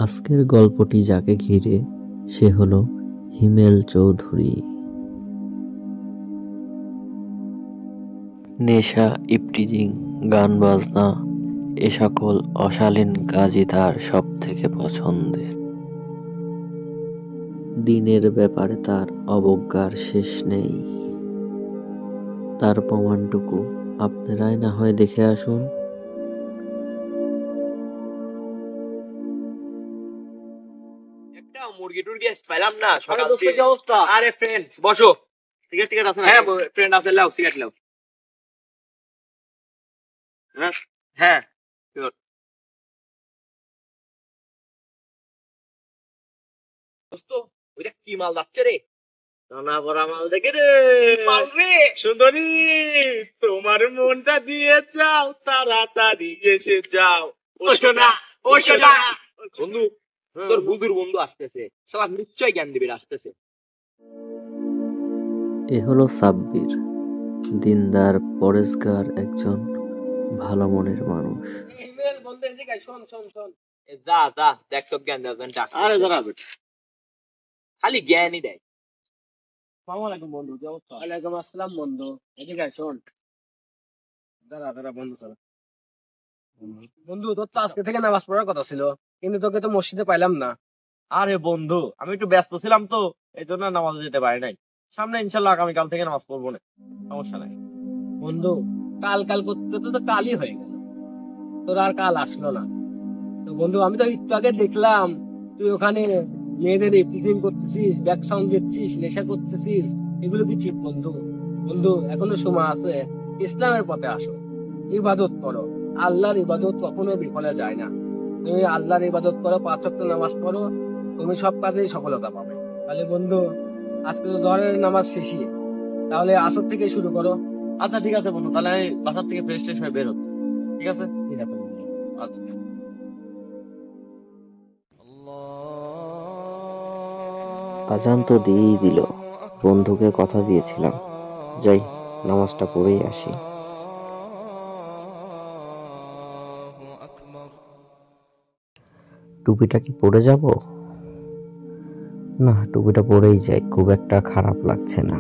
আজকের গল্পটি যাকে ঘিরে সে হলো হিমেল চৌধুরী। নেশা, ইপটিজিং, গান বাজনা এ সকল অশালীন কাজই তার সব থেকে পছন্দের। দিনের ব্যাপারে তার অবজ্ঞার শেষ নেই। তার প্রমাণটুকু আপনারাই না হয় দেখে আসুন। মুরগি টুরগি পাইলাম না সকাল থেকে। কি অবস্থা? আরে ফ্রেন্ড বসো। ঠিক আছে আছে না? হ্যাঁ ফ্রেন্ড আছে, লাও সিগারেট লাও। হ্যাঁ দোস্ত ওইটা কি মাল যাচ্ছে রে? সোনা বড়া মাল দেখে রে। মাল রে সুন্দরী, তোমার মনটা দিয়ে যাও, তাড়াতাড়ি এসে যাও। ও সোনা, ও সোনা। বন্ধু, তোর বুদুর বন্ধু আসতেছে, সব নিশ্চয় জ্ঞান দিবে আসতেছে। এ হলো সাব্বির, দিনদার পরেশগার একজন ভালো মনের মানুষ। ইমেল বন্ধু এদিকে শোন শোন শোন। যা যা দেখ তো জ্ঞান দেবেন টাকা। আরে দাঁড়া খালি জ্ঞানই দেয়। আসসালামু আলাইকুম বন্ধু, কি অবস্থা? ওয়ালাইকুম আসসালাম বন্ধু, এদিকে শোন। দাঁড়া বন্ধু চল। বন্ধু তোর তো আজকে থেকে নামাজ পড়ার কথা ছিল, কিন্তু তোকে তো মসজিদে পাইলাম না। আরে বন্ধু, আমি একটু ব্যস্ত ছিলাম তো, এই জন্য নামাজ যেতে পারি নাই। সামনে ইনশাল্লাহ আগামীকাল থেকে নামাজ পড়বো না, সমস্যা নাই। বন্ধু কাল কাল করতে তো কালই হয়ে গেল, তোর আর কাল আসলো না। তো বন্ধু আমি তো একটু আগে দেখলাম তুই ওখানে মেয়েদের রিপ্রেজেন্ট করতেছিস, ব্যাক সাউন্ড দিচ্ছিস, নেশা করতেছিস। এগুলো কি ঠিক বন্ধু? বন্ধু এখনো সময় আছে, ইসলামের পথে আসো, ইবাদত করো। আল্লাহর ইবাদত কখনো বিফলে যায় না। তুমি আল্লাহর ইবাদত করো, 5 ওয়াক্ত নামাজ পড়ো, তুমি সব কাজেই সফলতা পাবে। তাহলে বন্ধু আজকে তো জোহরের নামাজ শেষই, তাহলে আসর থেকে শুরু করো। আচ্ছা ঠিক আছে বন্ধু, তাহলে আমি বাসার থেকে ফ্রেশ ট্রেশ হয়ে বের হচ্ছে। ঠিক আছে আচ্ছা। আজান তো দিয়েই দিল, বন্ধুকে কথা দিয়েছিলাম, যাই নামাজটা পড়েই আসি। টুপিটা কি পরে যাব? না, টুপিটা পরেই যাই, খুব একটা খারাপ লাগছে না।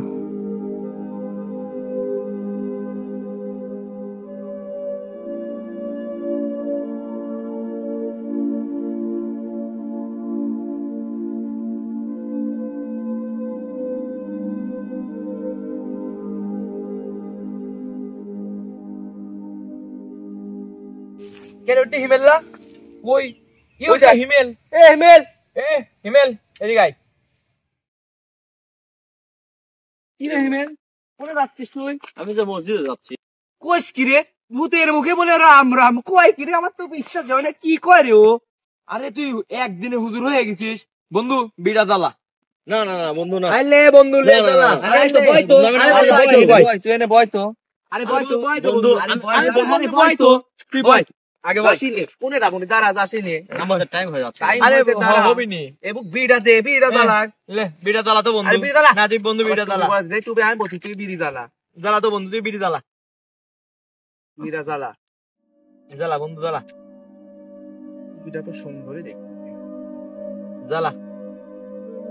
কেরোটি হিমেললা ওই ওইটা হিমেল। হিমেল হিমেল এদিকে আয়। কি রে হিমেল, কোনে যাচ্ছিস তুই? আমি যে মসজিদে যাচ্ছি। কোষ কি রে? ভূতের মুখে বলে রাম রাম কয় কি রে? আমার তো বিশ্বাস হয় না, কি কয় রে ও? আরে তুই একদিনে হুজুর হয়ে গেছিস। বন্ধু বিড়া জ্বালা। না না না বন্ধু না। আইলে বন্ধু লে জ্বালা। আরে তো বয় তো, তুই এনে বয় তো। আরে বয় তো বন্ধু, আরে বন্ধু বয় তো, তুই বয় আগে বয়। যাসিলে কোনে রাবনি দাঁড়া, যাসিলে আমাদের টাইম হয়ে যাচ্ছে। আরে হবি নি এবুক বিড়া দে, বিড়া জ্বালা। লে বিড়া জ্বালা তো বন্ধু। আরে বিড়া জ্বালা না তুই বন্ধু বিড়া জ্বালা। দে তুই আমি বলছি তুই বিড়ি জ্বালা। জ্বালা তো বন্ধু, তুই বিড়ি জ্বালা। বিড়া জ্বালা জ্বালা বন্ধু জ্বালা। বিড়া তো সুন্দরই দেখ। জ্বালা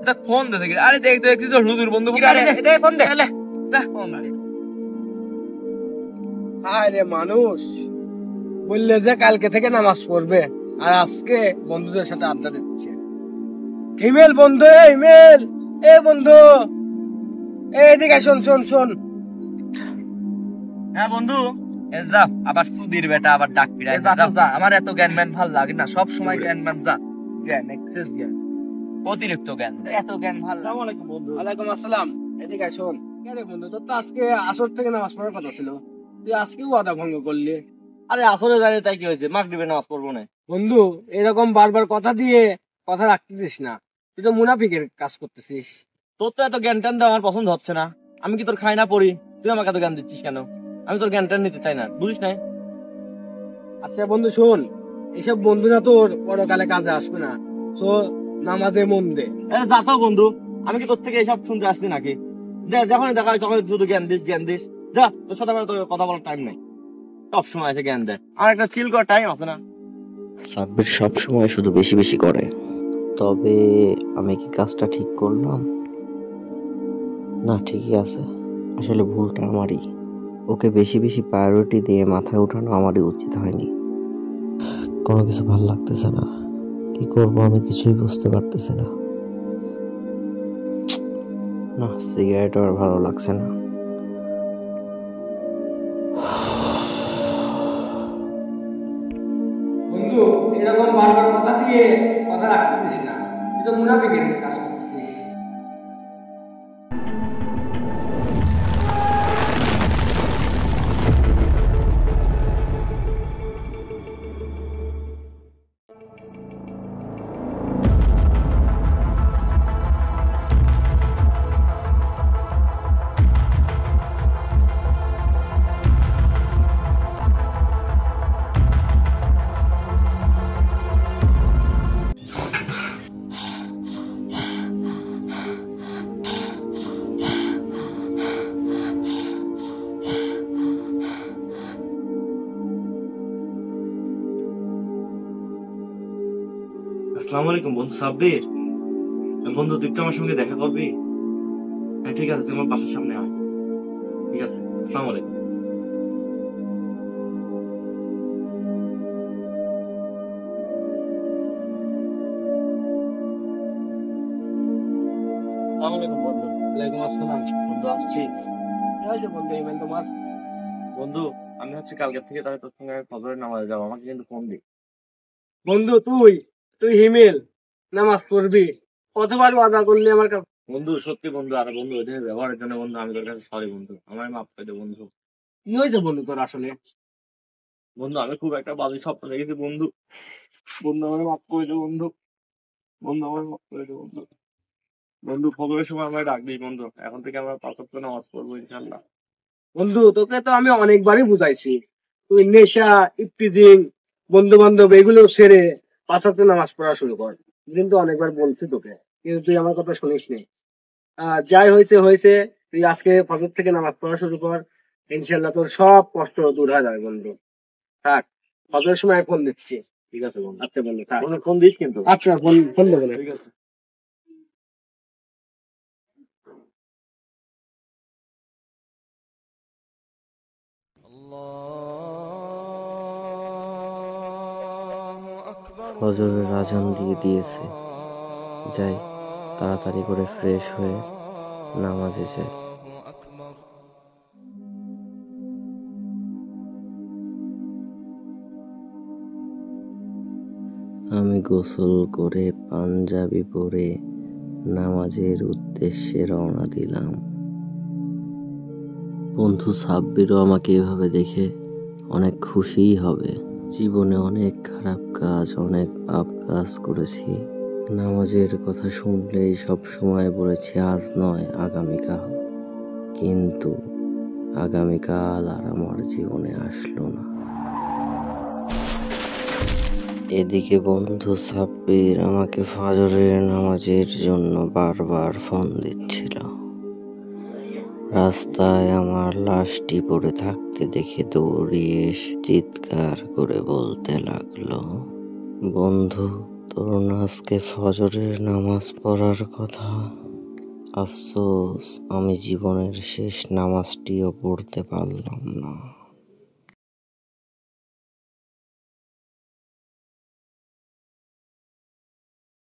এটা ফোন দে দেখি। আরে দেখ তো একটু তো হুজুর বন্ধু। দে ফোন দে। লে ফোন দে। আরে মানুষ বললে যে কালকে থেকে নামাজ পড়বে, আর আজকে বন্ধুদের সাথে আড্ডা দিচ্ছে। হিমেল বন্ধু, হিমেল এ বন্ধু এদিকে শোন শোন শোন। হ্যাঁ বন্ধু, যা আবার সুধীর বেটা আবার ডাক পিড়ায়। যা আমার এত জ্ঞান ম্যান ভাল লাগে না, সব সময় জ্ঞান ম্যান। যা জ্ঞান এক্সেস জ্ঞান, অতিরিক্ত জ্ঞান, এত জ্ঞান ভাল লাগে। আসসালামু আলাইকুম বন্ধু। ওয়ালাইকুম আসসালাম। এদিকে শোন। কেন বন্ধু, তোর তো আজকে আসর থেকে নামাজ পড়ার কথা ছিল, তুই আজকেও ওয়াদা ভঙ্গ করলি। আরে আসলে দাঁড়িয়ে তাই কি হয়েছে, মাগরিবে নামাজ পড়বো না। বন্ধু এরকম বারবার কথা দিয়ে কথা রাখতেছিস না, তুই তো মুনাফিকের কাজ করতেছিস। তোর তো এত জ্ঞান টান দেওয়া আমার পছন্দ হচ্ছে না। আমি কি তোর খাই না পড়ি, তুই আমাকে এত জ্ঞান দিচ্ছিস কেন? আমি তোর জ্ঞান টান নিতে চাই না, বুঝিস না? আচ্ছা বন্ধু শোন, এইসব বন্ধুরা তোর পরকালে কাজে আসবে না, তো নামাজে মন দে। যা তো বন্ধু, আমি কি তোর থেকে এইসব শুনতে আসছি নাকি? যখনই দেখা হয় তখন শুধু জ্ঞান দিস জ্ঞান দিস। যা, তোর সাথে আমার তোর কথা বলার টাইম নেই, সব সময় এসে জ্ঞান দেয়। আমার একটা চিল করার টাইম আছে না। সাব্বির সব সময় শুধু বেশি বেশি করে। তবে আমি কি কাজটা ঠিক করলাম? না, ঠিকই আছে। আসলে ভুলটা আমারই। ওকে বেশি বেশি প্রায়োরিটি দিয়ে মাথায় ওঠানো আমারই উচিত হয়নি। কোনো কিছু ভালো লাগতেছে না। কি করব আমি কিছুই বুঝতে পারতেছি না। না, সিগারেট আর ভালো লাগছে না। বন্ধু, এরকম বারবার কথা দিয়ে কথা রাখতেছিস না, তুই তো মুনাফিকের কাজ করতেছিস। আসসালামু আলাইকুম বন্ধু সাব্বির। বন্ধু তুই একটু আমার সঙ্গে দেখা করবি? হ্যাঁ ঠিক আছে, তুই আমার বাসার সামনে আয়। ঠিক আছে, আসসালামু আলাইকুম। আসসালামু আলাইকুম বন্ধু। ওয়ালাইকুম আসসালাম। বন্ধু আসছি। এই যে বন্ধু, ইমেল তোমার। বন্ধু আমি হচ্ছে কালকে থেকে তাহলে তোর সঙ্গে ফজরের নামাজে যাবো, আমাকে কিন্তু ফোন দিই। বন্ধু, তুই তুই হিমেল নামাজ পড়বি, কতবার ওয়াদা করলি আমার কাছে। বন্ধু সত্যি বন্ধু, আর বন্ধু ওই দিনের ব্যবহারের জন্য বন্ধু আমি তোর কাছে সরি বন্ধু, আমার মাফ করে দে বন্ধু। কি হয়েছে বন্ধু তোর আসলে? বন্ধু আমি খুব একটা বাজে স্বপ্ন দেখেছি বন্ধু। বন্ধু আমার মাফ করে দে বন্ধু। বন্ধু আমার মাফ করে দে বন্ধু। বন্ধু ফজরের সময় আমরা ডাক দিই বন্ধু, এখন থেকে আমরা 5 ওয়াক্ত নামাজ পড়বো ইনশাআল্লাহ। বন্ধু, তোকে তো আমি অনেকবারই বুঝাইছি, তুই নেশা, ইফটিজিং, বন্ধু বান্ধব এগুলো ছেড়ে 5 ওয়াক্ত নামাজ পড়া শুরু কর। কিন্তু অনেকবার বলছি তোকে, কিন্তু তুই আমার কথা শুনিস নি। যাই হয়েছে হয়েছে, তুই আজকে ফজর থেকে নামাজ পড়া শুরু কর, ইনশাল্লাহ তোর সব কষ্ট দূর হয়ে যাবে বন্ধু। থাক, ফজরের সময় ফোন দিচ্ছি। ঠিক আছে বন্ধু। আচ্ছা বন্ধু, থাক। বন্ধু ফোন দিস কিন্তু। আচ্ছা, ফোন ফোন দেবো না। ঠিক আছে। ফজরের আজান দিয়ে দিয়েছে। যাই, তাড়াতাড়ি করে ফ্রেশ হয়ে নামাজে যাই। আমি গোসল করে পাঞ্জাবি পরে নামাজের উদ্দেশ্যে রওনা দিলাম। বন্ধু সাব্বিরও আমাকে এভাবে দেখে অনেক খুশিই হবে। জীবনে অনেক খারাপ কাজ, অনেক পাপ কাজ করেছি। নামাজের কথা শুনলেই সব সময় বলেছি আজ নয় আগামীকাল, কিন্তু আগামীকাল আর আমার জীবনে আসলো না। এদিকে বন্ধু সাব্বির আমাকে ফজরের নামাজের জন্য বারবার ফোন দিচ্ছিল। রাস্তায় আমার লাশটি পড়ে থাকতে দেখে দৌড়িয়ে এসে চিৎকার করে বলতে লাগলো, বন্ধু তোর না আজকে ফজরের নামাজ পড়ার কথা? আফসোস, আমি জীবনের শেষ নামাজটিও পড়তে পারলাম না।